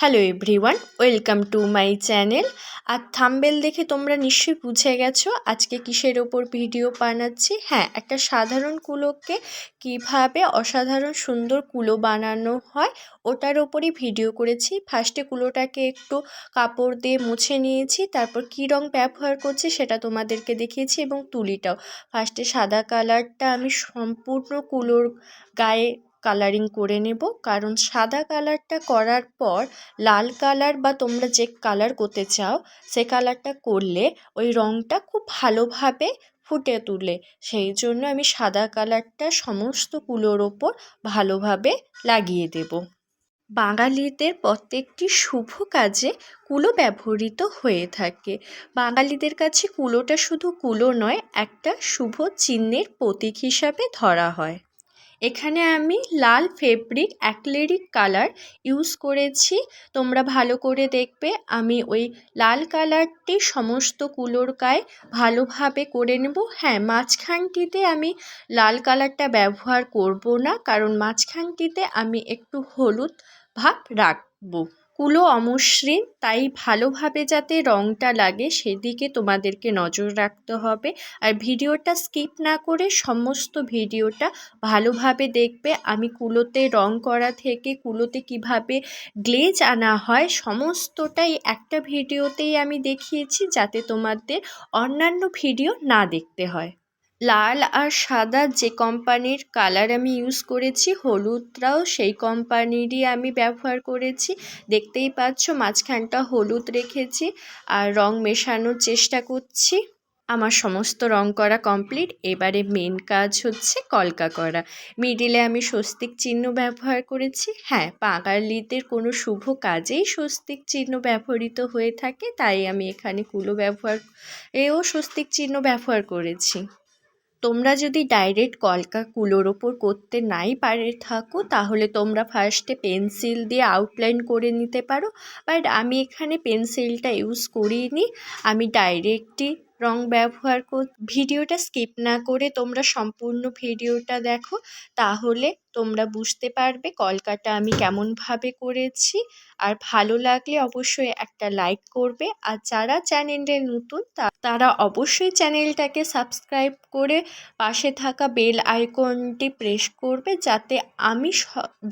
Hello everyone, welcome to my channel. আর thumbnail দেখে তোমরা নিশ্চয়ই বুঝে গেছো আজকে কিসের ওপর ভিডিও বানাচ্ছি। হ্যাঁ, একটা সাধারণ কুলোকে কিভাবে অসাধারণ সুন্দর কুলো বানানো হয় ওটার ওপরই ভিডিও করেছি। ফার্স্টে কুলোটাকে একটু কাপড় দিয়ে মুছে নিয়েছি, তারপর কী রং ব্যবহার করছি সেটা তোমাদেরকে দেখিয়েছি, এবং তুলিটাও। ফার্স্টে সাদা কালারটা আমি সম্পূর্ণ কুলোর গায়ে কালারিং করে নেব, কারণ সাদা কালারটা করার পর লাল কালার বা তোমরা যে কালার করতে চাও সে কালারটা করলে ওই রঙটা খুব ভালোভাবে ফুটে তুলে। সেই জন্য আমি সাদা কালারটা সমস্ত কুলোর ওপর ভালোভাবে লাগিয়ে দেব। বাঙালিদের প্রত্যেকটি শুভ কাজে কুলো ব্যবহৃত হয়ে থাকে। বাঙালিদের কাছে কুলোটা শুধু কুলো নয়, একটা শুভ চিহ্নের প্রতীক হিসাবে ধরা হয়। এখানে আমি লাল ফেব্রিক অ্যাক্রিলিক কালার ইউজ করেছি। তোমরা ভালো করে দেখবে, আমি ওই লাল কালারটি সমস্ত কুলোর গায়ে ভালোভাবে করে নেব। হ্যাঁ, মাঝখানটিতে আমি লাল কালারটা ব্যবহার করব না, কারণ মাঝখানটিতে আমি একটু হলুদ ভাব রাখবো। কুলো অমসৃণ, তাই ভালোভাবে যাতে রঙটা লাগে সেদিকে তোমাদেরকে নজর রাখতে হবে। আর ভিডিওটা স্কিপ না করে সমস্ত ভিডিওটা ভালোভাবে দেখবে। আমি কুলোতে রং করা থেকে কুলোতে কিভাবে গ্লেজ আনা হয় সমস্তটাই একটা ভিডিওতেই আমি দেখিয়েছি, যাতে তোমাদের অন্যান্য ভিডিও না দেখতে হয়। লাল আর সাদা যে কোম্পানির কালার আমি ইউজ করেছি, হলুদটাও সেই কোম্পানিরই আমি ব্যবহার করেছি। দেখতেই পাচ্ছ মাঝখানটা হলুদ রেখেছি আর রং মেশানোর চেষ্টা করছি। আমার সমস্ত রং করা কমপ্লিট। এবারে মেন কাজ হচ্ছে কলকা করা। মিডিলে আমি স্বস্তিক চিহ্ন ব্যবহার করেছি। হ্যাঁ, বাঙালিদের কোনো শুভ কাজেই স্বস্তিক চিহ্ন ব্যবহৃত হয়ে থাকে, তাই আমি এখানে কুলো স্বস্তিক চিহ্ন ব্যবহার করেছি। তোমরা যদি ডাইরেক্ট কলকা কুলোর ওপর করতে নাই পারে থাকো, তাহলে তোমরা ফার্স্টে পেন্সিল দিয়ে আউটলাইন করে নিতে পারো, বাট আমি এখানে পেন্সিলটা ইউজ করিনি, আমি ডাইরেক্টই রং ব্যবহার ভিডিওটা স্কিপ না করে তোমরা সম্পূর্ণ ভিডিওটা দেখো, তাহলে তোমরা বুঝতে পারবে কলকাটা আমি কেমনভাবে করেছি। আর ভালো লাগলে অবশ্যই একটা লাইক করবে, আর যারা চ্যানেলে নতুন তারা অবশ্যই চ্যানেলটাকে সাবস্ক্রাইব করে পাশে থাকা বেল আইকনটি প্রেস করবে, যাতে আমি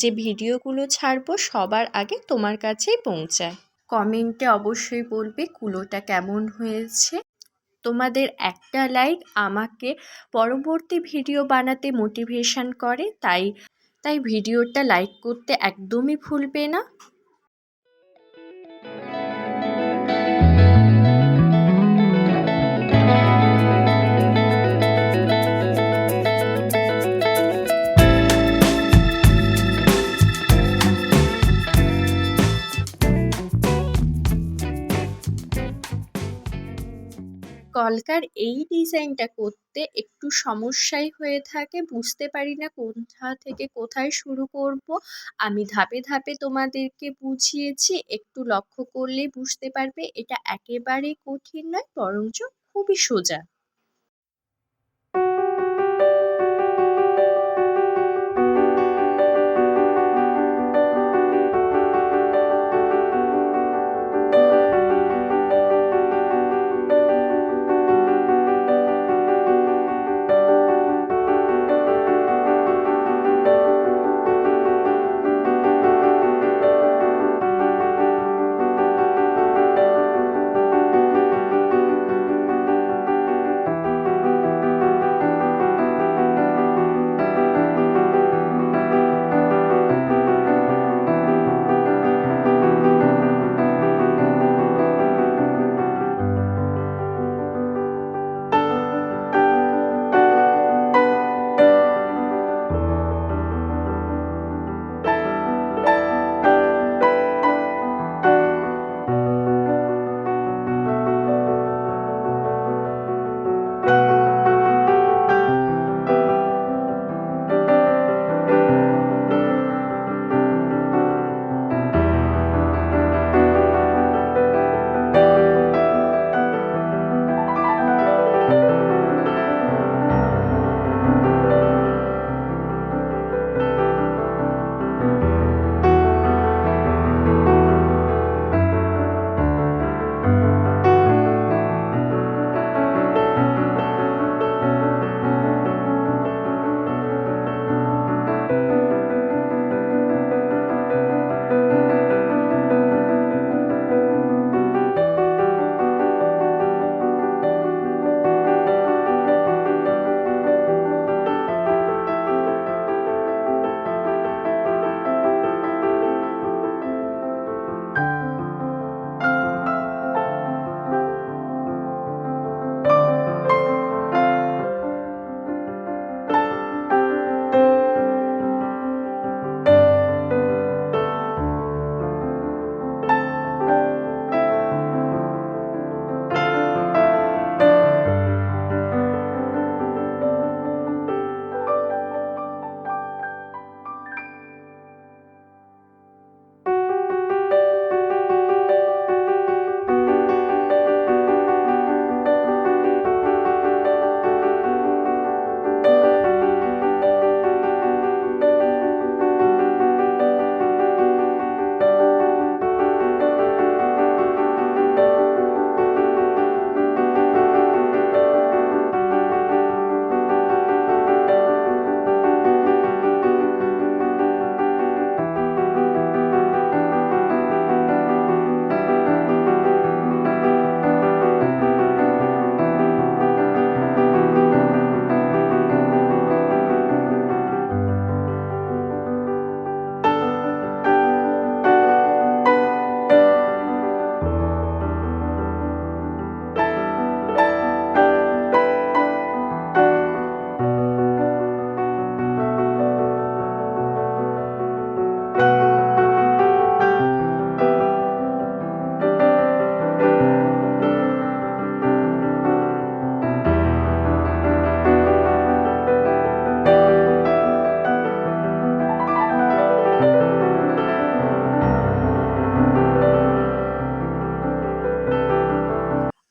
যে ভিডিওগুলো ছাড়বো সবার আগে তোমার কাছেই পৌঁছায়। কমেন্টে অবশ্যই বলবে কুলোটা কেমন হয়েছে। তোমাদের একটা লাইক আমাকে পরবর্তী ভিডিও বানাতে মোটিভেশন করে, তাই ভিডিওটা লাইক করতে একদমই ভুলবে না। কলকার এই ডিজাইনটা করতে একটু সমস্যাই হয়ে থাকে, বুঝতে পারি না কোথা থেকে কোথায় শুরু করব। আমি ধাপে ধাপে তোমাদেরকে বুঝিয়েছি, একটু লক্ষ্য করলেই বুঝতে পারবে এটা একেবারে কঠিন নয়, বরঞ্চ খুবই সোজা।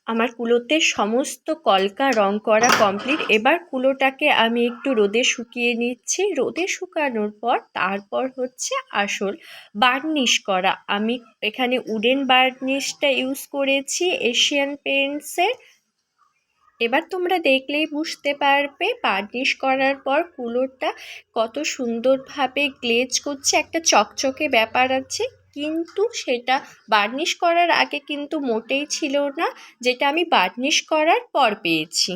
আমার কুলোতে সমস্ত কলকা রং করা কমপ্লিট। এবার কুলোটাকে আমি একটু রোদে শুকিয়ে নিচ্ছি। রোদে শুকানোর পর তারপর হচ্ছে আসল বার্নিশ করা। আমি এখানে উডেন বার্নিশটা ইউজ করেছি এশিয়ান পেইন্টসের। এবার তোমরা দেখলেই বুঝতে পারবে বার্নিশ করার পর কুলোটা কত সুন্দরভাবে গ্লেজ করছে, একটা চকচকে ব্যাপার আছে। কিন্তু সেটা বার্নিশ করার আগে কিন্তু মোটেই ছিল না, যেটা আমি বার্নিশ করার পর পেয়েছি।